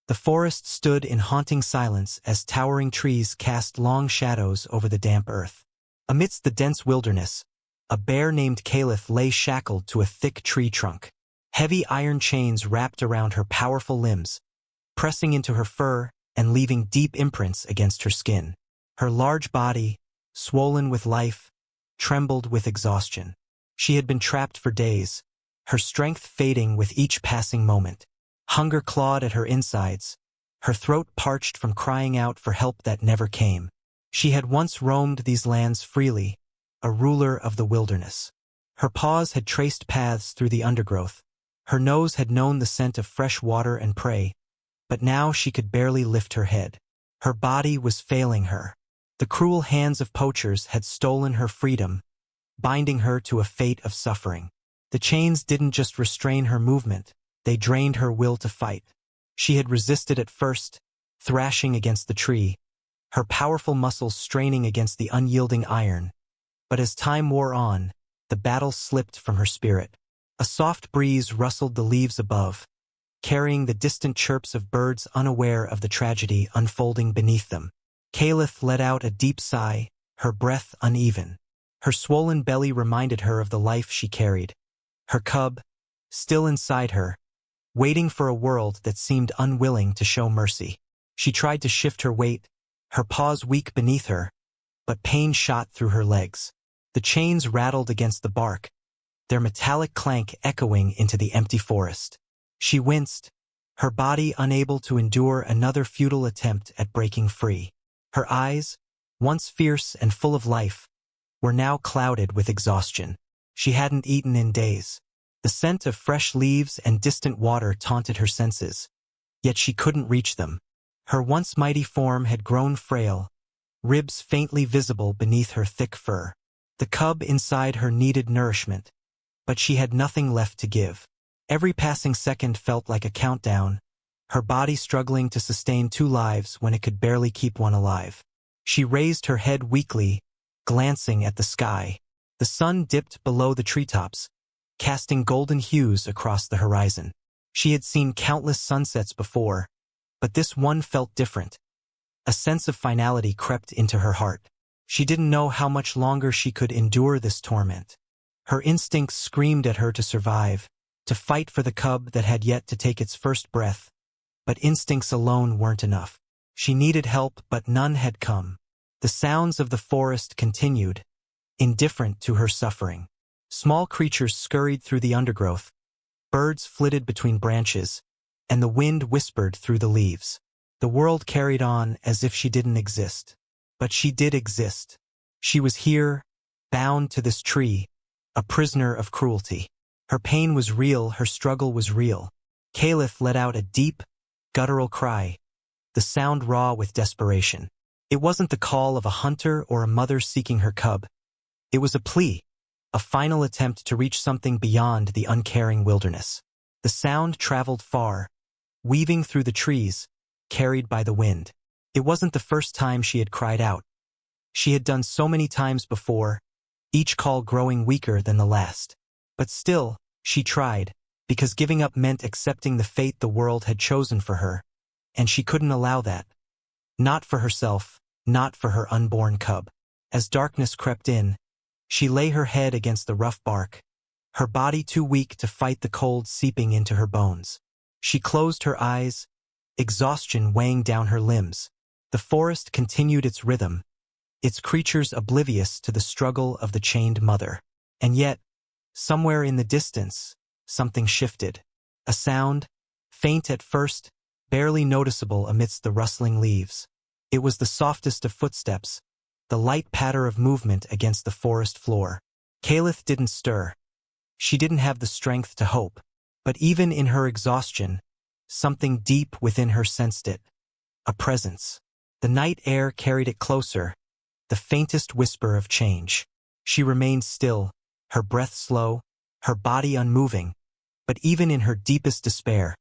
The forest stood in haunting silence as towering trees cast long shadows over the damp earth. Amidst the dense wilderness, a bear named Caliph lay shackled to a thick tree trunk. Heavy iron chains wrapped around her powerful limbs, pressing into her fur and leaving deep imprints against her skin. Her large body, swollen with life, trembled with exhaustion. She had been trapped for days, her strength fading with each passing moment. Hunger clawed at her insides, her throat parched from crying out for help that never came. She had once roamed these lands freely, a ruler of the wilderness. Her paws had traced paths through the undergrowth. Her nose had known the scent of fresh water and prey, but now she could barely lift her head. Her body was failing her. The cruel hands of poachers had stolen her freedom, binding her to a fate of suffering. The chains didn't just restrain her movement, they drained her will to fight. She had resisted at first, thrashing against the tree, her powerful muscles straining against the unyielding iron. But as time wore on, the battle slipped from her spirit. A soft breeze rustled the leaves above, carrying the distant chirps of birds unaware of the tragedy unfolding beneath them. Caliph let out a deep sigh, her breath uneven. Her swollen belly reminded her of the life she carried. Her cub, still inside her, waiting for a world that seemed unwilling to show mercy. She tried to shift her weight, her paws weak beneath her, but pain shot through her legs. The chains rattled against the bark, their metallic clank echoing into the empty forest. She winced, her body unable to endure another futile attempt at breaking free. Her eyes, once fierce and full of life, were now clouded with exhaustion. She hadn't eaten in days. The scent of fresh leaves and distant water taunted her senses, yet she couldn't reach them. Her once mighty form had grown frail, ribs faintly visible beneath her thick fur. The cub inside her needed nourishment, but she had nothing left to give. Every passing second felt like a countdown, her body struggling to sustain 2 lives when it could barely keep one alive. She raised her head weakly, glancing at the sky. The sun dipped below the treetops, casting golden hues across the horizon. She had seen countless sunsets before, but this one felt different. A sense of finality crept into her heart. She didn't know how much longer she could endure this torment. Her instincts screamed at her to survive, to fight for the cub that had yet to take its first breath. But instincts alone weren't enough. She needed help, but none had come. The sounds of the forest continued, indifferent to her suffering. Small creatures scurried through the undergrowth, birds flitted between branches, and the wind whispered through the leaves. The world carried on as if she didn't exist. But she did exist. She was here, bound to this tree, a prisoner of cruelty. Her pain was real, her struggle was real. Caliph let out a deep, guttural cry, the sound raw with desperation. It wasn't the call of a hunter or a mother seeking her cub. It was a plea, a final attempt to reach something beyond the uncaring wilderness. The sound traveled far, weaving through the trees, carried by the wind. It wasn't the first time she had cried out. She had done so many times before, each call growing weaker than the last. But still, she tried, because giving up meant accepting the fate the world had chosen for her, and she couldn't allow that. Not for herself, not for her unborn cub. As darkness crept in, she lay her head against the rough bark, her body too weak to fight the cold seeping into her bones. She closed her eyes, exhaustion weighing down her limbs. The forest continued its rhythm, its creatures oblivious to the struggle of the chained mother. And yet, somewhere in the distance, something shifted. A sound, faint at first, barely noticeable amidst the rustling leaves. It was the softest of footsteps, the light patter of movement against the forest floor. Caliph didn't stir. She didn't have the strength to hope. But even in her exhaustion, something deep within her sensed it. A presence. The night air carried it closer, the faintest whisper of change. She remained still, her breath slow, her body unmoving, but even in her deepest despair,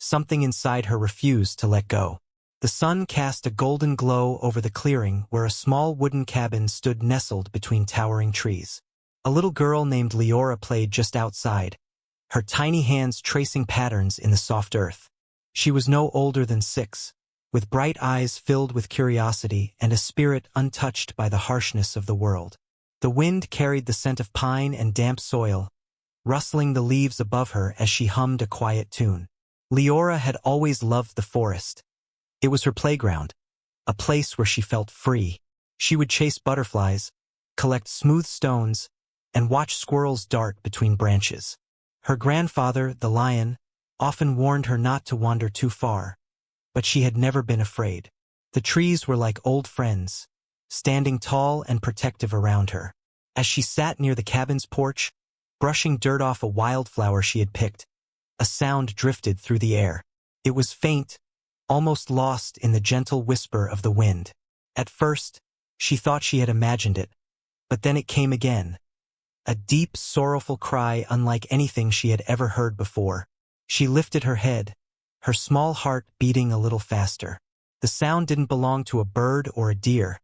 something inside her refused to let go. The sun cast a golden glow over the clearing where a small wooden cabin stood nestled between towering trees. A little girl named Leora played just outside, her tiny hands tracing patterns in the soft earth. She was no older than 6, with bright eyes filled with curiosity and a spirit untouched by the harshness of the world. The wind carried the scent of pine and damp soil, rustling the leaves above her as she hummed a quiet tune. Leora had always loved the forest. It was her playground, a place where she felt free. She would chase butterflies, collect smooth stones, and watch squirrels dart between branches. Her grandfather, the lion, often warned her not to wander too far, but she had never been afraid. The trees were like old friends, standing tall and protective around her. As she sat near the cabin's porch, brushing dirt off a wildflower she had picked, a sound drifted through the air. It was faint, almost lost in the gentle whisper of the wind. At first, she thought she had imagined it, but then it came again. A deep, sorrowful cry unlike anything she had ever heard before. She lifted her head, her small heart beating a little faster. The sound didn't belong to a bird or a deer.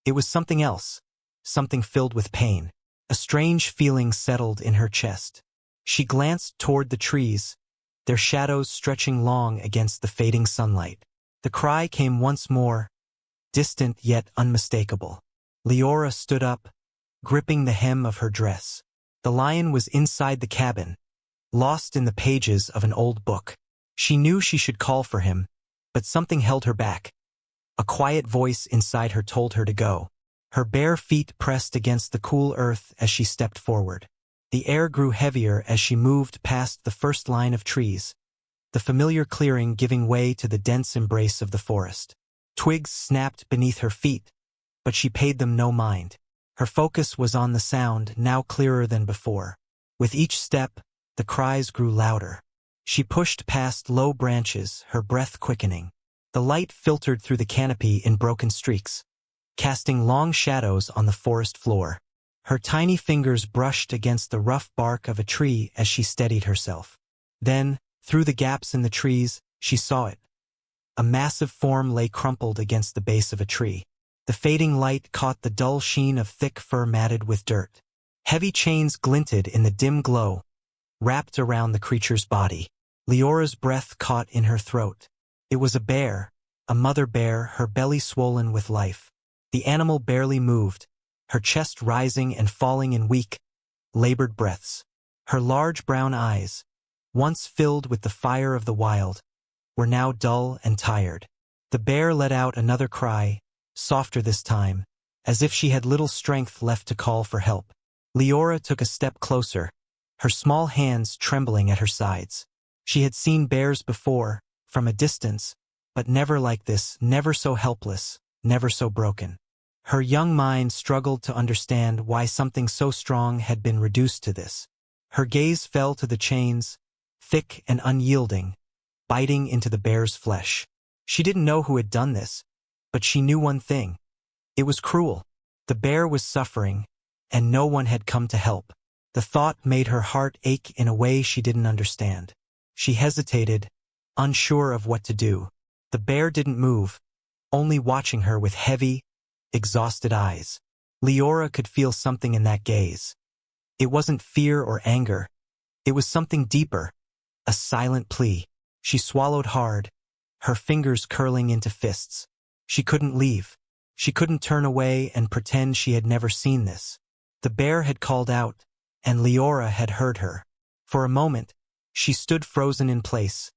It was something else, something filled with pain. A strange feeling settled in her chest. She glanced toward the trees, their shadows stretching long against the fading sunlight. The cry came once more, distant yet unmistakable. Leora stood up, gripping the hem of her dress. The lion was inside the cabin, lost in the pages of an old book. She knew she should call for him, but something held her back. A quiet voice inside her told her to go. Her bare feet pressed against the cool earth as she stepped forward. The air grew heavier as she moved past the first line of trees, the familiar clearing giving way to the dense embrace of the forest. Twigs snapped beneath her feet, but she paid them no mind. Her focus was on the sound, now clearer than before. With each step, the cries grew louder. She pushed past low branches, her breath quickening. The light filtered through the canopy in broken streaks, casting long shadows on the forest floor. Her tiny fingers brushed against the rough bark of a tree as she steadied herself. Then, through the gaps in the trees, she saw it. A massive form lay crumpled against the base of a tree. The fading light caught the dull sheen of thick fur matted with dirt. Heavy chains glinted in the dim glow, wrapped around the creature's body. Leora's breath caught in her throat. It was a bear, a mother bear, her belly swollen with life. The animal barely moved, her chest rising and falling in weak, labored breaths. Her large brown eyes, once filled with the fire of the wild, were now dull and tired. The bear let out another cry, softer this time, as if she had little strength left to call for help. Leora took a step closer, her small hands trembling at her sides. She had seen bears before, from a distance, but never like this, never so helpless, never so broken. Her young mind struggled to understand why something so strong had been reduced to this. Her gaze fell to the chains, thick and unyielding, biting into the bear's flesh. She didn't know who had done this, but she knew one thing. It was cruel. The bear was suffering, and no one had come to help. The thought made her heart ache in a way she didn't understand. She hesitated, unsure of what to do. The bear didn't move, only watching her with heavy, exhausted eyes. Leora could feel something in that gaze. It wasn't fear or anger. It was something deeper, a silent plea. She swallowed hard, her fingers curling into fists. She couldn't leave. She couldn't turn away and pretend she had never seen this. The bear had called out, and Leora had heard her. For a moment, she stood frozen in place,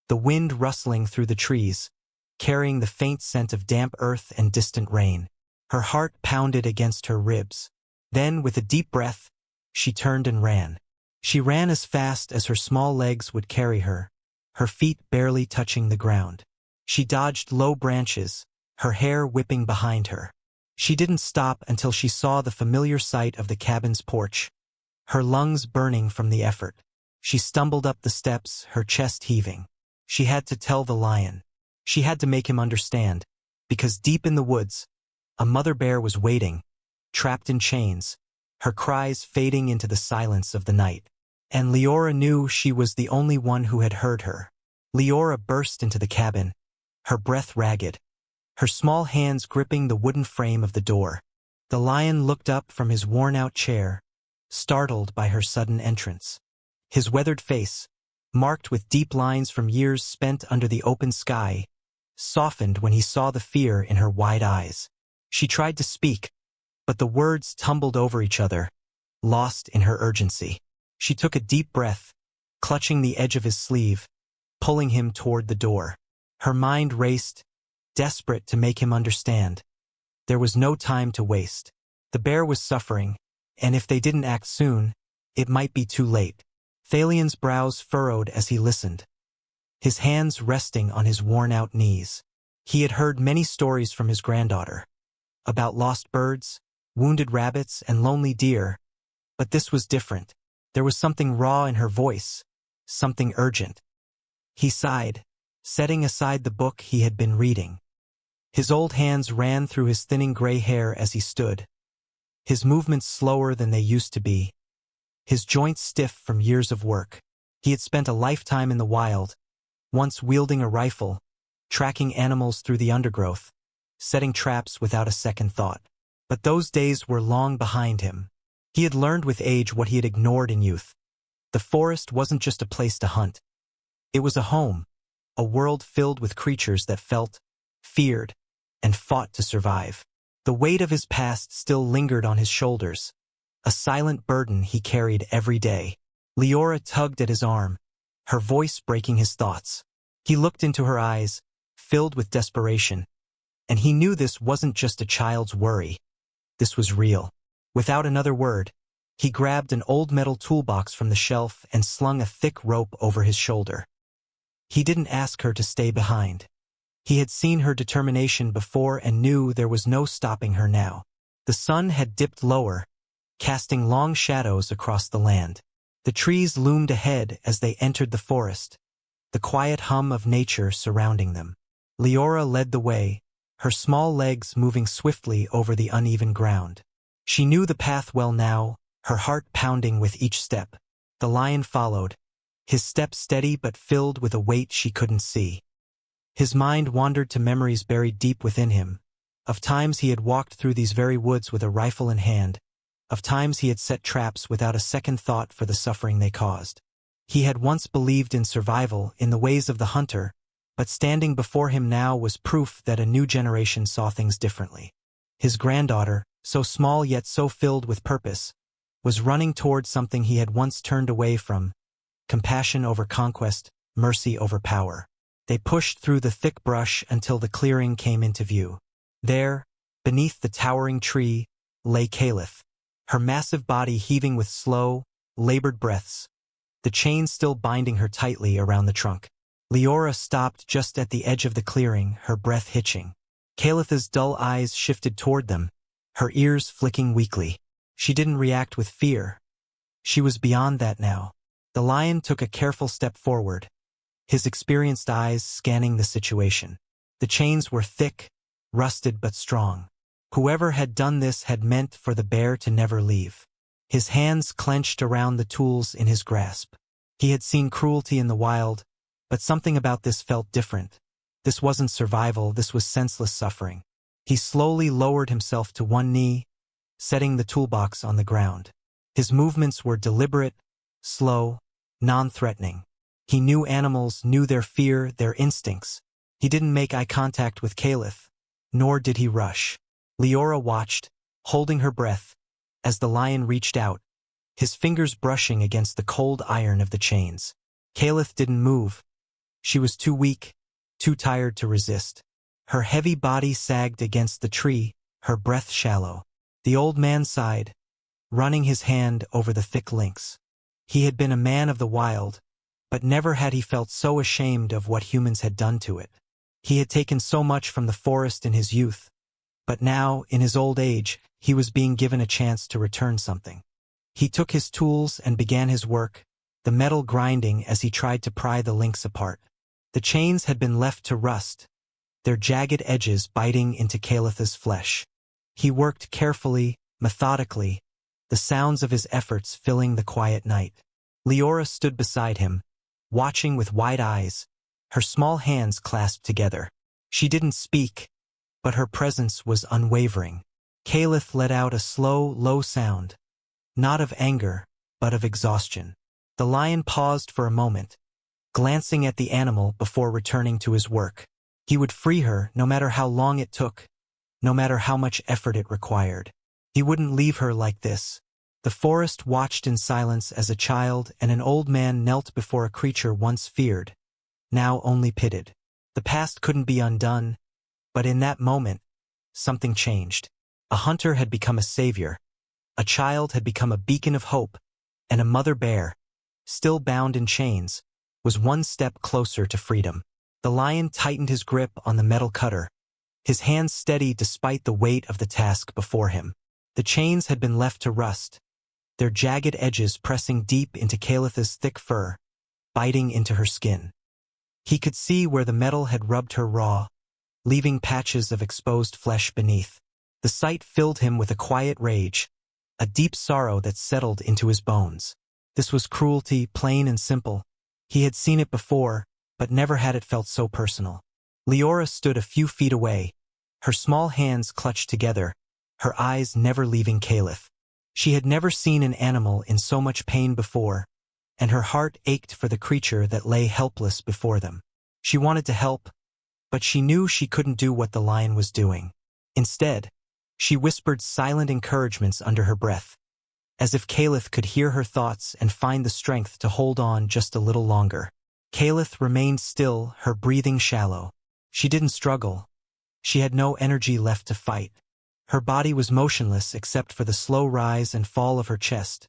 the wind rustling through the trees, carrying the faint scent of damp earth and distant rain. Her heart pounded against her ribs. Then, with a deep breath, she turned and ran. She ran as fast as her small legs would carry her, her feet barely touching the ground. She dodged low branches, her hair whipping behind her. She didn't stop until she saw the familiar sight of the cabin's porch, her lungs burning from the effort. She stumbled up the steps, her chest heaving. She had to tell the lion. She had to make him understand, because deep in the woods, a mother bear was waiting, trapped in chains, her cries fading into the silence of the night. And Leora knew she was the only one who had heard her. Leora burst into the cabin, her breath ragged, her small hands gripping the wooden frame of the door. The lion looked up from his worn-out chair, startled by her sudden entrance. His weathered face, marked with deep lines from years spent under the open sky, softened when he saw the fear in her wide eyes. She tried to speak, but the words tumbled over each other, lost in her urgency. She took a deep breath, clutching the edge of his sleeve, pulling him toward the door. Her mind raced, desperate to make him understand. There was no time to waste. The bear was suffering, and if they didn't act soon, it might be too late. Thalian's brows furrowed as he listened, his hands resting on his worn-out knees. He had heard many stories from his granddaughter, about lost birds, wounded rabbits, and lonely deer, but this was different. There was something raw in her voice, something urgent. He sighed, setting aside the book he had been reading. His old hands ran through his thinning gray hair as he stood, his movements slower than they used to be, his joints stiff from years of work. He had spent a lifetime in the wild, once wielding a rifle, tracking animals through the undergrowth, setting traps without a second thought. But those days were long behind him. He had learned with age what he had ignored in youth. The forest wasn't just a place to hunt. It was a home, a world filled with creatures that felt, feared, and fought to survive. The weight of his past still lingered on his shoulders, a silent burden he carried every day. Leora tugged at his arm, her voice breaking his thoughts. He looked into her eyes, filled with desperation, and he knew this wasn't just a child's worry. This was real. Without another word, he grabbed an old metal toolbox from the shelf and slung a thick rope over his shoulder. He didn't ask her to stay behind. He had seen her determination before and knew there was no stopping her now. The sun had dipped lower, casting long shadows across the land. The trees loomed ahead as they entered the forest, the quiet hum of nature surrounding them. Leora led the way, her small legs moving swiftly over the uneven ground. She knew the path well now, her heart pounding with each step. The lion followed, his step steady but filled with a weight she couldn't see. His mind wandered to memories buried deep within him, of times he had walked through these very woods with a rifle in hand, of times he had set traps without a second thought for the suffering they caused. He had once believed in survival, in the ways of the hunter, but standing before him now was proof that a new generation saw things differently. His granddaughter, so small yet so filled with purpose, was running toward something he had once turned away from: compassion over conquest, mercy over power. They pushed through the thick brush until the clearing came into view. There, beneath the towering tree, lay Caliph, her massive body heaving with slow, labored breaths, the chains still binding her tightly around the trunk. Leora stopped just at the edge of the clearing, her breath hitching. Caliph's dull eyes shifted toward them, her ears flicking weakly. She didn't react with fear. She was beyond that now. The lion took a careful step forward, his experienced eyes scanning the situation. The chains were thick, rusted but strong. Whoever had done this had meant for the bear to never leave. His hands clenched around the tools in his grasp. He had seen cruelty in the wild, but something about this felt different. This wasn't survival, this was senseless suffering. He slowly lowered himself to one knee, setting the toolbox on the ground. His movements were deliberate, slow, non-threatening. He knew animals, knew their fear, their instincts. He didn't make eye contact with Caliph, nor did he rush. Leora watched, holding her breath, as the lion reached out, his fingers brushing against the cold iron of the chains. Caliph didn't move. She was too weak, too tired to resist. Her heavy body sagged against the tree, her breath shallow. The old man sighed, running his hand over the thick links. He had been a man of the wild, but never had he felt so ashamed of what humans had done to it. He had taken so much from the forest in his youth, but now, in his old age, he was being given a chance to return something. He took his tools and began his work, the metal grinding as he tried to pry the links apart. The chains had been left to rust, their jagged edges biting into Caliph's flesh. He worked carefully, methodically, the sounds of his efforts filling the quiet night. Leora stood beside him, watching with wide eyes, her small hands clasped together. She didn't speak, but her presence was unwavering. Caliph let out a slow, low sound, not of anger, but of exhaustion. The lion paused for a moment, glancing at the animal before returning to his work. He would free her no matter how long it took, no matter how much effort it required. He wouldn't leave her like this. The forest watched in silence as a child and an old man knelt before a creature once feared, now only pitied. The past couldn't be undone, but in that moment, something changed. A hunter had become a savior, a child had become a beacon of hope, and a mother bear, still bound in chains, was one step closer to freedom. The lion tightened his grip on the metal cutter, his hands steady despite the weight of the task before him. The chains had been left to rust, their jagged edges pressing deep into Calith's thick fur, biting into her skin. He could see where the metal had rubbed her raw, leaving patches of exposed flesh beneath. The sight filled him with a quiet rage, a deep sorrow that settled into his bones. This was cruelty, plain and simple. He had seen it before, but never had it felt so personal. Leora stood a few feet away, her small hands clutched together, her eyes never leaving Calith. She had never seen an animal in so much pain before, and her heart ached for the creature that lay helpless before them. She wanted to help, but she knew she couldn't do what the lion was doing. Instead, she whispered silent encouragements under her breath, as if Calith could hear her thoughts and find the strength to hold on just a little longer. Calith remained still, her breathing shallow. She didn't struggle. She had no energy left to fight. Her body was motionless except for the slow rise and fall of her chest,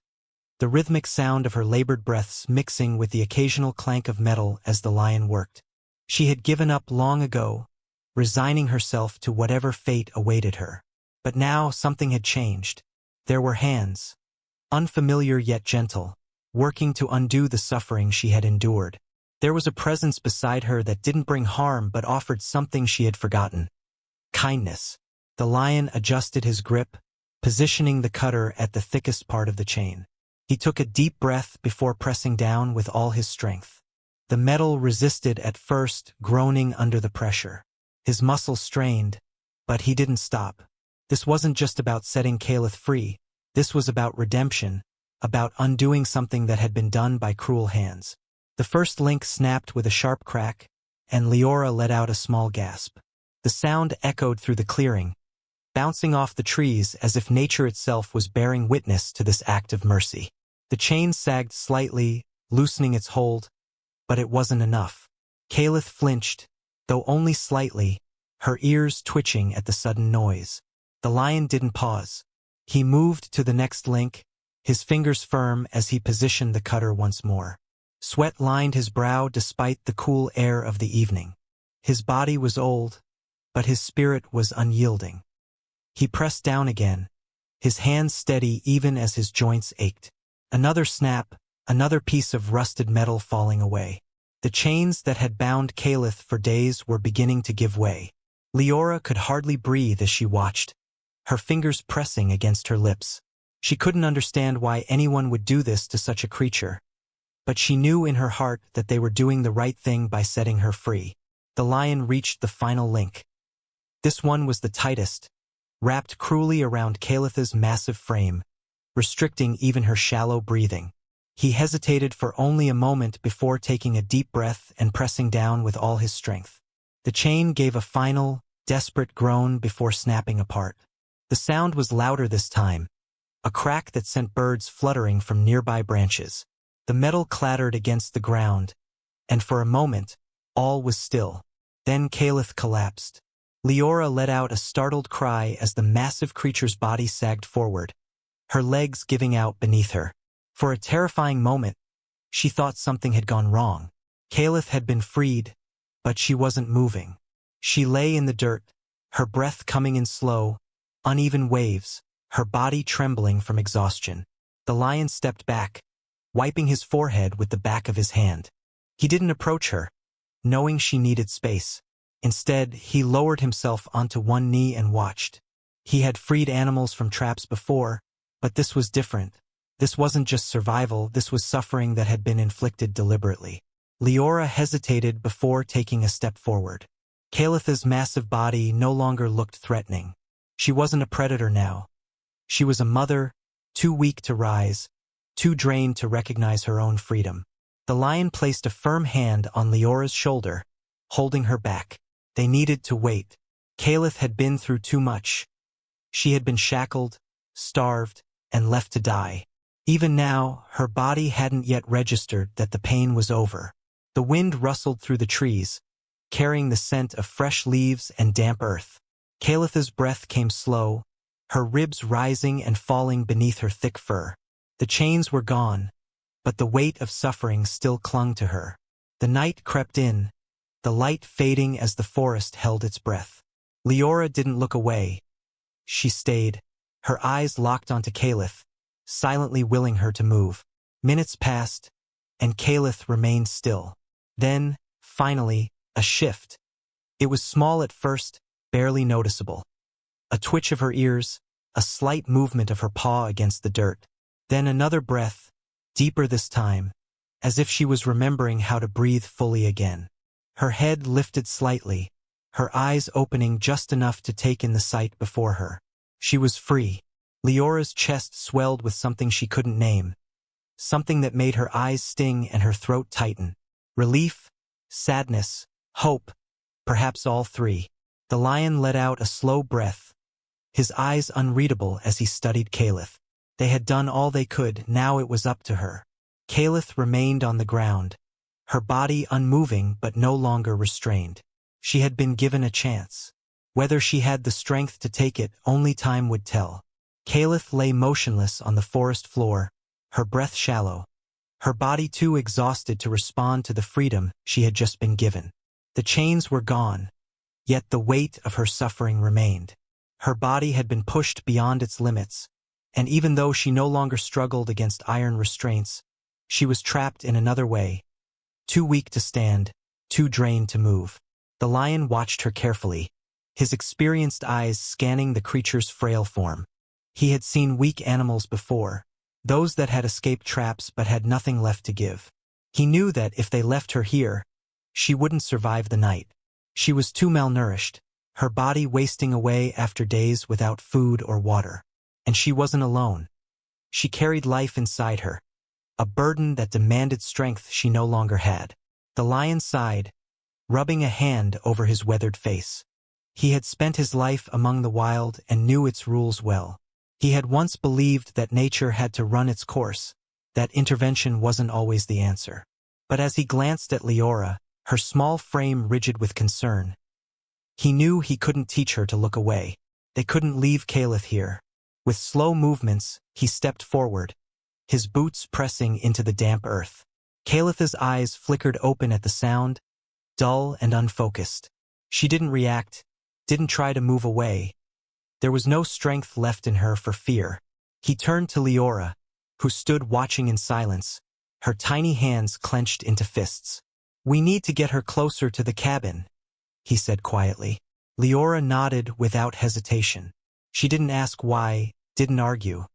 the rhythmic sound of her labored breaths mixing with the occasional clank of metal as the lion worked. She had given up long ago, resigning herself to whatever fate awaited her. But now something had changed. There were hands, unfamiliar yet gentle, working to undo the suffering she had endured. There was a presence beside her that didn't bring harm but offered something she had forgotten: kindness. The lion adjusted his grip, positioning the cutter at the thickest part of the chain. He took a deep breath before pressing down with all his strength. The metal resisted at first, groaning under the pressure. His muscles strained, but he didn't stop. This wasn't just about setting Calith free. This was about redemption, about undoing something that had been done by cruel hands. The first link snapped with a sharp crack, and Leora let out a small gasp. The sound echoed through the clearing, bouncing off the trees as if nature itself was bearing witness to this act of mercy. The chain sagged slightly, loosening its hold, but it wasn't enough. Calith flinched, though only slightly, her ears twitching at the sudden noise. The lion didn't pause. He moved to the next link, his fingers firm as he positioned the cutter once more. Sweat lined his brow despite the cool air of the evening. His body was old, but his spirit was unyielding. He pressed down again, his hands steady even as his joints ached. Another snap, another piece of rusted metal falling away. The chains that had bound Calith for days were beginning to give way. Leora could hardly breathe as she watched, her fingers pressing against her lips. She couldn't understand why anyone would do this to such a creature, but she knew in her heart that they were doing the right thing by setting her free. The lion reached the final link. This one was the tightest, wrapped cruelly around Calith's massive frame, restricting even her shallow breathing. He hesitated for only a moment before taking a deep breath and pressing down with all his strength. The chain gave a final, desperate groan before snapping apart. The sound was louder this time, a crack that sent birds fluttering from nearby branches. The metal clattered against the ground, and for a moment, all was still. Then Calith collapsed. Leora let out a startled cry as the massive creature's body sagged forward, her legs giving out beneath her. For a terrifying moment, she thought something had gone wrong. Calith had been freed, but she wasn't moving. She lay in the dirt, her breath coming in slow, uneven waves, her body trembling from exhaustion. The lion stepped back, wiping his forehead with the back of his hand. He didn't approach her, knowing she needed space. Instead, he lowered himself onto one knee and watched. He had freed animals from traps before, but this was different. This wasn't just survival, this was suffering that had been inflicted deliberately. Leora hesitated before taking a step forward. Calith's massive body no longer looked threatening. She wasn't a predator now. She was a mother, too weak to rise, too drained to recognize her own freedom. The lion placed a firm hand on Leora's shoulder, holding her back. They needed to wait. Caliph had been through too much. She had been shackled, starved, and left to die. Even now, her body hadn't yet registered that the pain was over. The wind rustled through the trees, carrying the scent of fresh leaves and damp earth. Caliph's breath came slow, her ribs rising and falling beneath her thick fur. The chains were gone, but the weight of suffering still clung to her. The night crept in, the light fading as the forest held its breath. Leora didn't look away. She stayed, her eyes locked onto Caliph, silently willing her to move. Minutes passed, and Caliph remained still. Then, finally, a shift. It was small at first, barely noticeable. A twitch of her ears, a slight movement of her paw against the dirt. Then another breath, deeper this time, as if she was remembering how to breathe fully again. Her head lifted slightly, her eyes opening just enough to take in the sight before her. She was free. Leora's chest swelled with something she couldn't name, something that made her eyes sting and her throat tighten. Relief, sadness, hope, perhaps all three. The lion let out a slow breath, his eyes unreadable as he studied Caliph. They had done all they could, now it was up to her. Caliph remained on the ground, her body unmoving but no longer restrained. She had been given a chance. Whether she had the strength to take it, only time would tell. Caliph lay motionless on the forest floor, her breath shallow, her body too exhausted to respond to the freedom she had just been given. The chains were gone, yet the weight of her suffering remained. Her body had been pushed beyond its limits, and even though she no longer struggled against iron restraints, she was trapped in another way, too weak to stand, too drained to move. The lion watched her carefully, his experienced eyes scanning the creature's frail form. He had seen weak animals before, those that had escaped traps but had nothing left to give. He knew that if they left her here, she wouldn't survive the night. She was too malnourished, her body wasting away after days without food or water. And she wasn't alone. She carried life inside her, a burden that demanded strength she no longer had. The lion sighed, rubbing a hand over his weathered face. He had spent his life among the wild and knew its rules well. He had once believed that nature had to run its course, that intervention wasn't always the answer. But as he glanced at Leora, her small frame rigid with concern, he knew he couldn't teach her to look away. They couldn't leave Caliph here. With slow movements, he stepped forward, his boots pressing into the damp earth. Caliph's eyes flickered open at the sound, dull and unfocused. She didn't react, didn't try to move away. There was no strength left in her for fear. He turned to Leora, who stood watching in silence, her tiny hands clenched into fists. "We need to get her closer to the cabin," he said quietly. Leora nodded without hesitation. She didn't ask why, didn't argue.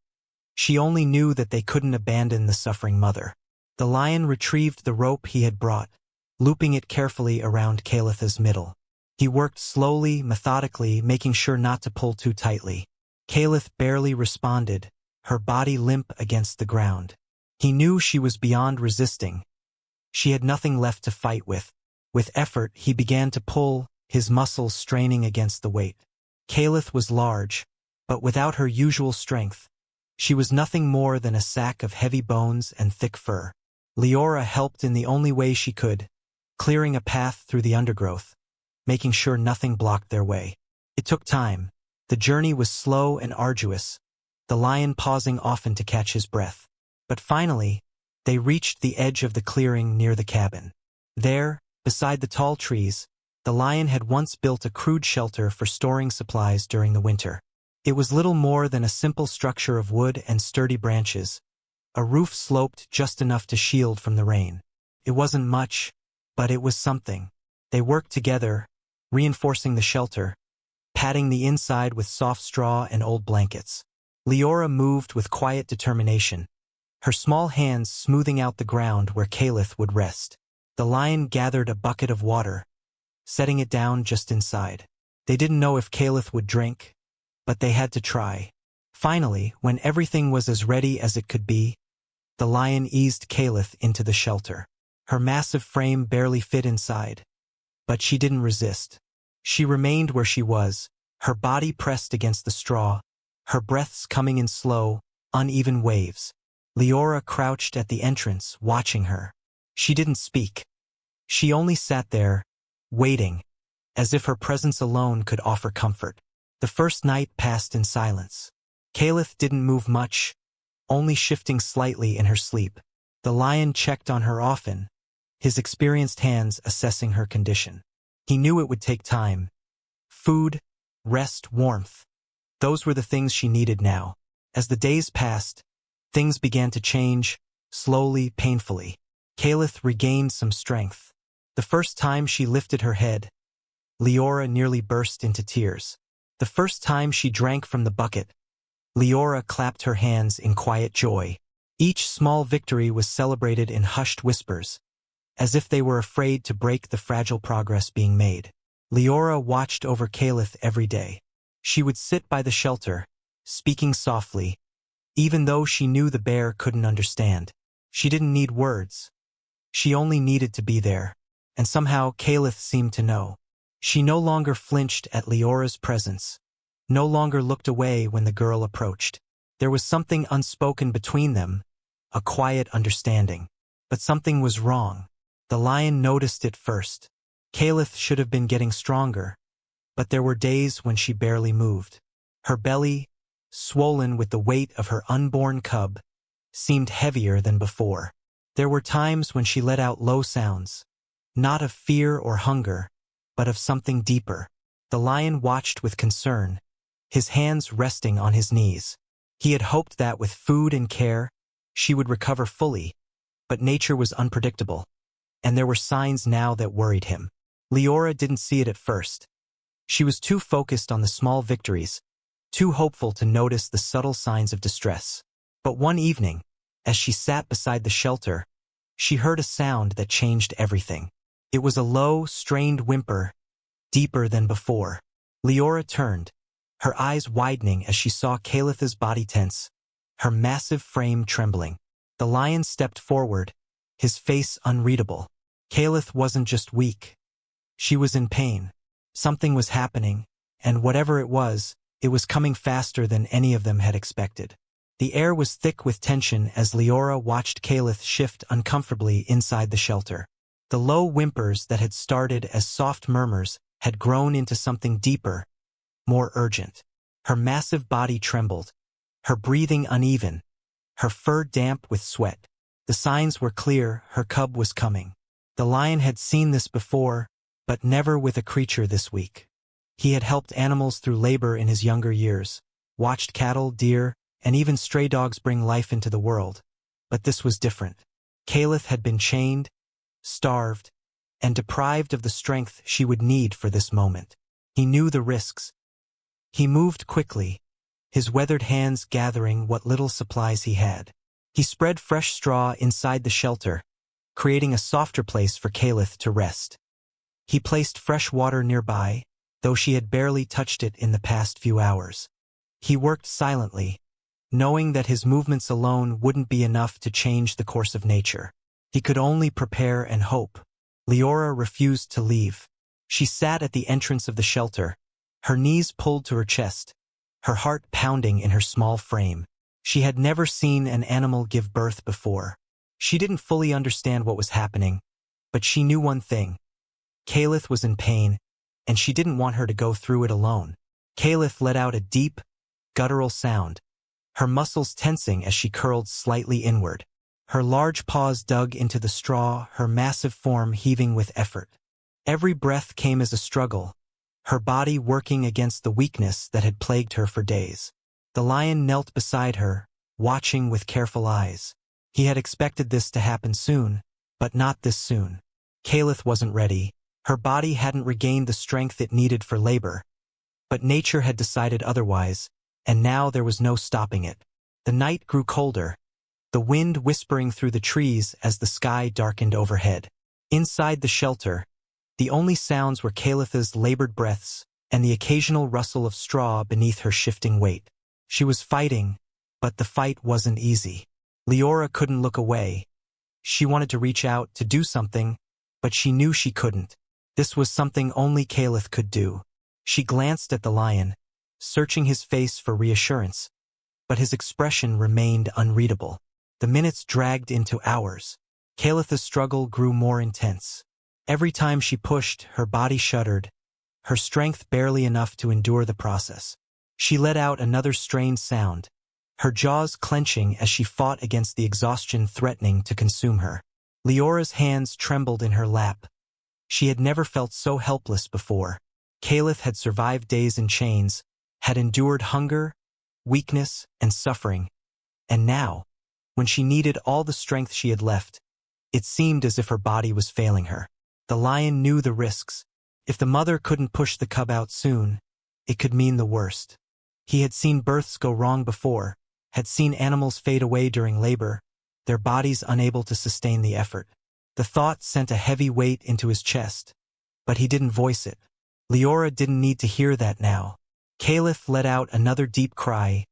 She only knew that they couldn't abandon the suffering mother. The lion retrieved the rope he had brought, looping it carefully around Caliph's middle. He worked slowly, methodically, making sure not to pull too tightly. Caliph barely responded, her body limp against the ground. He knew she was beyond resisting. She had nothing left to fight with. With effort, he began to pull, his muscles straining against the weight. Caliph was large, but without her usual strength. She was nothing more than a sack of heavy bones and thick fur. Leora helped in the only way she could, clearing a path through the undergrowth, making sure nothing blocked their way. It took time. The journey was slow and arduous, the lion pausing often to catch his breath. But finally, they reached the edge of the clearing near the cabin. There, beside the tall trees, the lion had once built a crude shelter for storing supplies during the winter. It was little more than a simple structure of wood and sturdy branches. A roof sloped just enough to shield from the rain. It wasn't much, but it was something. They worked together, reinforcing the shelter, padding the inside with soft straw and old blankets. Leora moved with quiet determination, her small hands smoothing out the ground where Caliph would rest. The lion gathered a bucket of water, setting it down just inside. They didn't know if Caliph would drink, but they had to try. Finally, when everything was as ready as it could be, the lion eased Caliph into the shelter. Her massive frame barely fit inside. But she didn't resist. She remained where she was, her body pressed against the straw, her breaths coming in slow, uneven waves. Leora crouched at the entrance, watching her. She didn't speak. She only sat there, waiting, as if her presence alone could offer comfort. The first night passed in silence. Kalith didn't move much, only shifting slightly in her sleep. The lion checked on her often, his experienced hands assessing her condition. He knew it would take time. Food, rest, warmth. Those were the things she needed now. As the days passed, things began to change, slowly, painfully. Kalith regained some strength. The first time she lifted her head, Leora nearly burst into tears. The first time she drank from the bucket, Leora clapped her hands in quiet joy. Each small victory was celebrated in hushed whispers, as if they were afraid to break the fragile progress being made. Leora watched over Kalith every day. She would sit by the shelter, speaking softly, even though she knew the bear couldn't understand. She didn't need words. She only needed to be there. And somehow Kalith seemed to know. She no longer flinched at Leora's presence, no longer looked away when the girl approached. There was something unspoken between them, a quiet understanding. But something was wrong. The lion noticed it first. Kalith should have been getting stronger, but there were days when she barely moved. Her belly, swollen with the weight of her unborn cub, seemed heavier than before. There were times when she let out low sounds, not of fear or hunger, but of something deeper. The lion watched with concern, his hands resting on his knees. He had hoped that with food and care, she would recover fully, but nature was unpredictable, and there were signs now that worried him. Leora didn't see it at first. She was too focused on the small victories, too hopeful to notice the subtle signs of distress. But one evening, as she sat beside the shelter, she heard a sound that changed everything. It was a low, strained whimper, deeper than before. Leora turned, her eyes widening as she saw Kalith's body tense, her massive frame trembling. The lion stepped forward, his face unreadable. Kalith wasn't just weak. She was in pain. Something was happening, and whatever it was coming faster than any of them had expected. The air was thick with tension as Leora watched Kalith shift uncomfortably inside the shelter. The low whimpers that had started as soft murmurs had grown into something deeper, more urgent. Her massive body trembled, her breathing uneven, her fur damp with sweat. The signs were clear, her cub was coming. The lion had seen this before, but never with a creature this weak. He had helped animals through labor in his younger years, watched cattle, deer, and even stray dogs bring life into the world. But this was different. Kalith had been chained, starved, and deprived of the strength she would need for this moment. He knew the risks. He moved quickly, his weathered hands gathering what little supplies he had. He spread fresh straw inside the shelter, creating a softer place for Kalith to rest. He placed fresh water nearby, though she had barely touched it in the past few hours. He worked silently, knowing that his movements alone wouldn't be enough to change the course of nature. He could only prepare and hope. Leora refused to leave. She sat at the entrance of the shelter, her knees pulled to her chest, her heart pounding in her small frame. She had never seen an animal give birth before. She didn't fully understand what was happening, but she knew one thing. Kalith was in pain, and she didn't want her to go through it alone. Kalith let out a deep, guttural sound, her muscles tensing as she curled slightly inward. Her large paws dug into the straw, her massive form heaving with effort. Every breath came as a struggle, her body working against the weakness that had plagued her for days. The lion knelt beside her, watching with careful eyes. He had expected this to happen soon, but not this soon. Kalith wasn't ready. Her body hadn't regained the strength it needed for labor. But nature had decided otherwise, and now there was no stopping it. The night grew colder, the wind whispering through the trees as the sky darkened overhead. Inside the shelter, the only sounds were Kalith's labored breaths and the occasional rustle of straw beneath her shifting weight. She was fighting, but the fight wasn't easy. Leora couldn't look away. She wanted to reach out, to do something, but she knew she couldn't. This was something only Caliph could do. She glanced at the lion, searching his face for reassurance, but his expression remained unreadable. The minutes dragged into hours. Calipha's struggle grew more intense. Every time she pushed, her body shuddered, her strength barely enough to endure the process. She let out another strained sound, her jaws clenching as she fought against the exhaustion threatening to consume her. Leora's hands trembled in her lap. She had never felt so helpless before. Caliph had survived days in chains, had endured hunger, weakness, and suffering. And now, when she needed all the strength she had left, it seemed as if her body was failing her. The lion knew the risks. If the mother couldn't push the cub out soon, it could mean the worst. He had seen births go wrong before, had seen animals fade away during labor, their bodies unable to sustain the effort. The thought sent a heavy weight into his chest, but he didn't voice it. Leora didn't need to hear that now. Caliph let out another deep cry,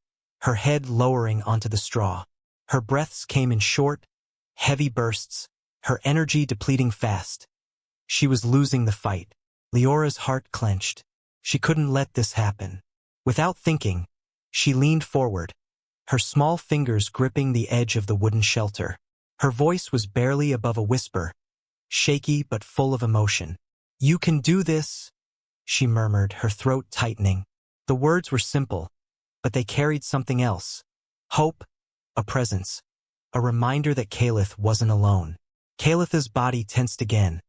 her head lowering onto the straw. Her breaths came in short, heavy bursts, her energy depleting fast. She was losing the fight. Leora's heart clenched. She couldn't let this happen. Without thinking, she leaned forward, her small fingers gripping the edge of the wooden shelter. Her voice was barely above a whisper, shaky but full of emotion. "You can do this," she murmured, her throat tightening. The words were simple, but they carried something else. Hope, a presence, a reminder that Caliph wasn't alone. Caliph's body tensed again,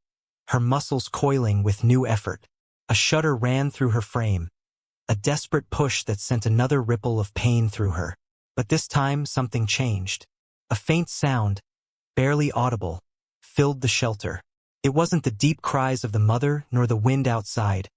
her muscles coiling with new effort. A shudder ran through her frame, a desperate push that sent another ripple of pain through her. But this time something changed. A faint sound, barely audible, filled the shelter. It wasn't the deep cries of the mother nor the wind outside.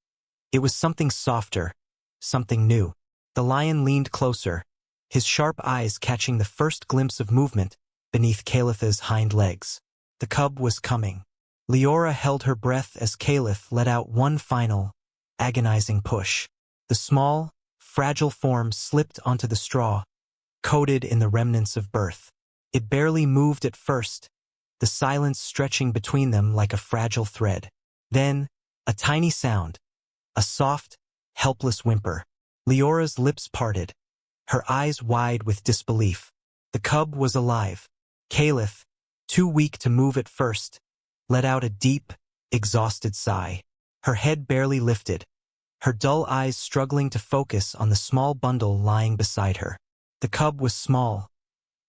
It was something softer, something new. The lion leaned closer, his sharp eyes catching the first glimpse of movement beneath Caliph's hind legs. The cub was coming. Leora held her breath as Caliph let out one final, agonizing push. The small, fragile form slipped onto the straw, coated in the remnants of birth. It barely moved at first, the silence stretching between them like a fragile thread. Then, a tiny sound, a soft, helpless whimper. Leora's lips parted, her eyes wide with disbelief. The cub was alive. Caliph, too weak to move at first, let out a deep, exhausted sigh. Her head barely lifted, her dull eyes struggling to focus on the small bundle lying beside her. The cub was small,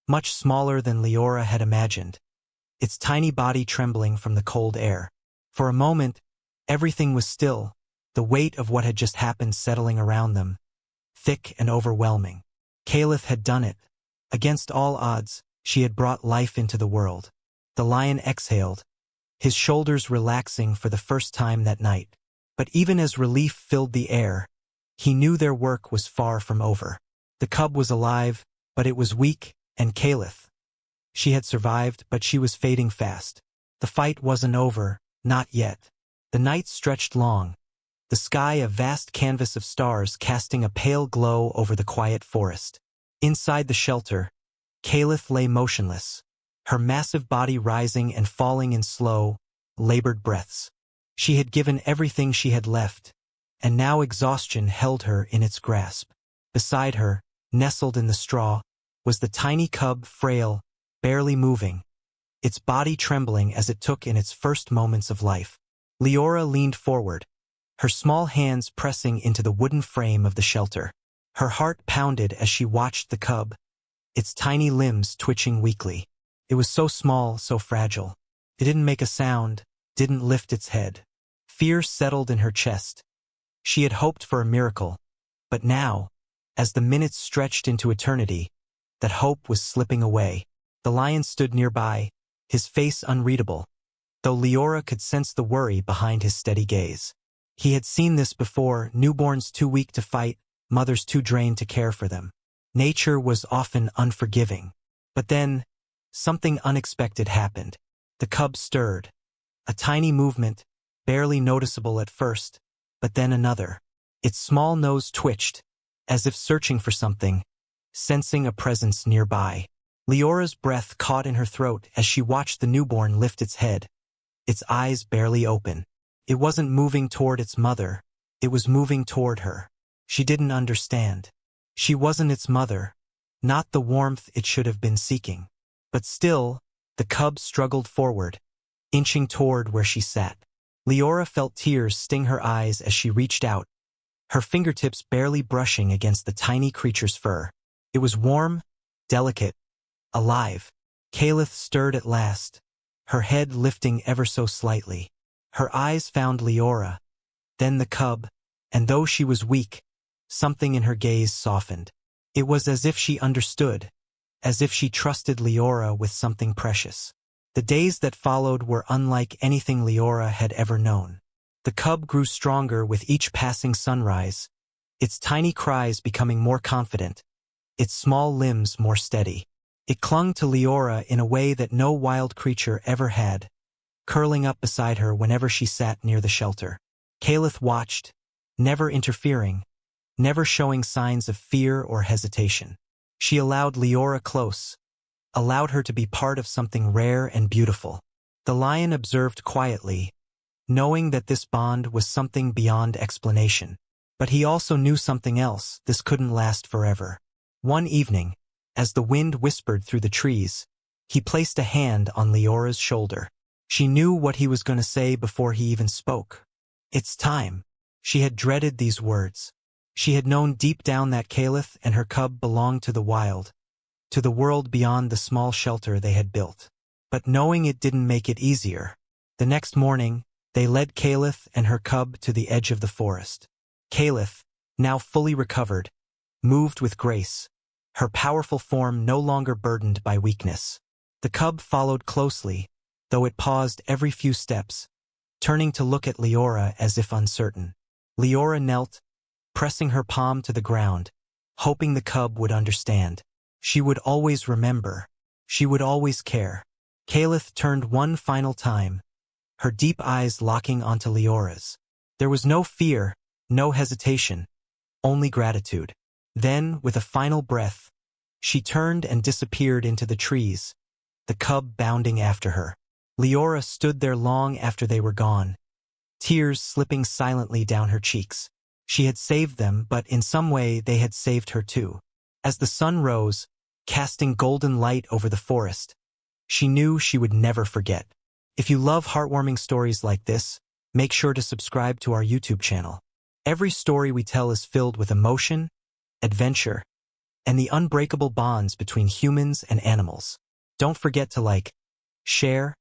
much smaller than Leora had imagined, its tiny body trembling from the cold air. For a moment, everything was still, the weight of what had just happened settling around them, thick and overwhelming. Caliph had done it. Against all odds, she had brought life into the world. The lion exhaled, his shoulders relaxing for the first time that night. But even as relief filled the air, he knew their work was far from over. The cub was alive, but it was weak, and Caliph. She had survived, but she was fading fast. The fight wasn't over, not yet. The night stretched long, the sky a vast canvas of stars casting a pale glow over the quiet forest. Inside the shelter, Caliph lay motionless, her massive body rising and falling in slow, labored breaths. She had given everything she had left, and now exhaustion held her in its grasp. Beside her, nestled in the straw, was the tiny cub, frail, barely moving, its body trembling as it took in its first moments of life. Leora leaned forward, her small hands pressing into the wooden frame of the shelter. Her heart pounded as she watched the cub, its tiny limbs twitching weakly. It was so small, so fragile. It didn't make a sound, didn't lift its head. Fear settled in her chest. She had hoped for a miracle, but now, as the minutes stretched into eternity, that hope was slipping away. The lion stood nearby, his face unreadable, though Leora could sense the worry behind his steady gaze. He had seen this before, newborns too weak to fight, mothers too drained to care for them. Nature was often unforgiving. But then, something unexpected happened. The cub stirred. A tiny movement, barely noticeable at first, but then another. Its small nose twitched, as if searching for something, sensing a presence nearby. Leora's breath caught in her throat as she watched the newborn lift its head, its eyes barely open. It wasn't moving toward its mother, it was moving toward her. She didn't understand. She wasn't its mother, not the warmth it should have been seeking. But still, the cub struggled forward, inching toward where she sat. Leora felt tears sting her eyes as she reached out, her fingertips barely brushing against the tiny creature's fur. It was warm, delicate, alive. Caliph stirred at last, her head lifting ever so slightly. Her eyes found Leora, then the cub, and though she was weak, something in her gaze softened. It was as if she understood, as if she trusted Leora with something precious. The days that followed were unlike anything Leora had ever known. The cub grew stronger with each passing sunrise, its tiny cries becoming more confident, its small limbs more steady. It clung to Leora in a way that no wild creature ever had, curling up beside her whenever she sat near the shelter. Caliph watched, never interfering, never showing signs of fear or hesitation. She allowed Leora close, allowed her to be part of something rare and beautiful. The lion observed quietly, knowing that this bond was something beyond explanation. But he also knew something else: this couldn't last forever. One evening, as the wind whispered through the trees, he placed a hand on Leora's shoulder. She knew what he was going to say before he even spoke. "It's time." She had dreaded these words. She had known deep down that Caliph and her cub belonged to the wild, to the world beyond the small shelter they had built. But knowing it didn't make it easier. The next morning, they led Caliph and her cub to the edge of the forest. Caliph, now fully recovered, moved with grace, her powerful form no longer burdened by weakness. The cub followed closely, though it paused every few steps, turning to look at Leora as if uncertain. Leora knelt, pressing her palm to the ground, hoping the cub would understand. She would always remember. She would always care. Caliph turned one final time, her deep eyes locking onto Leora's. There was no fear, no hesitation, only gratitude. Then, with a final breath, she turned and disappeared into the trees, the cub bounding after her. Leora stood there long after they were gone, tears slipping silently down her cheeks. She had saved them, but in some way they had saved her too. As the sun rose, casting golden light over the forest, she knew she would never forget. If you love heartwarming stories like this, make sure to subscribe to our YouTube channel. Every story we tell is filled with emotion, adventure, and the unbreakable bonds between humans and animals. Don't forget to like, share,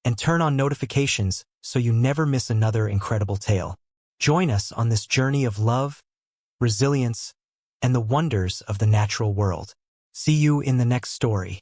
and turn on notifications so you never miss another incredible tale. Join us on this journey of love, resilience, and the wonders of the natural world. See you in the next story.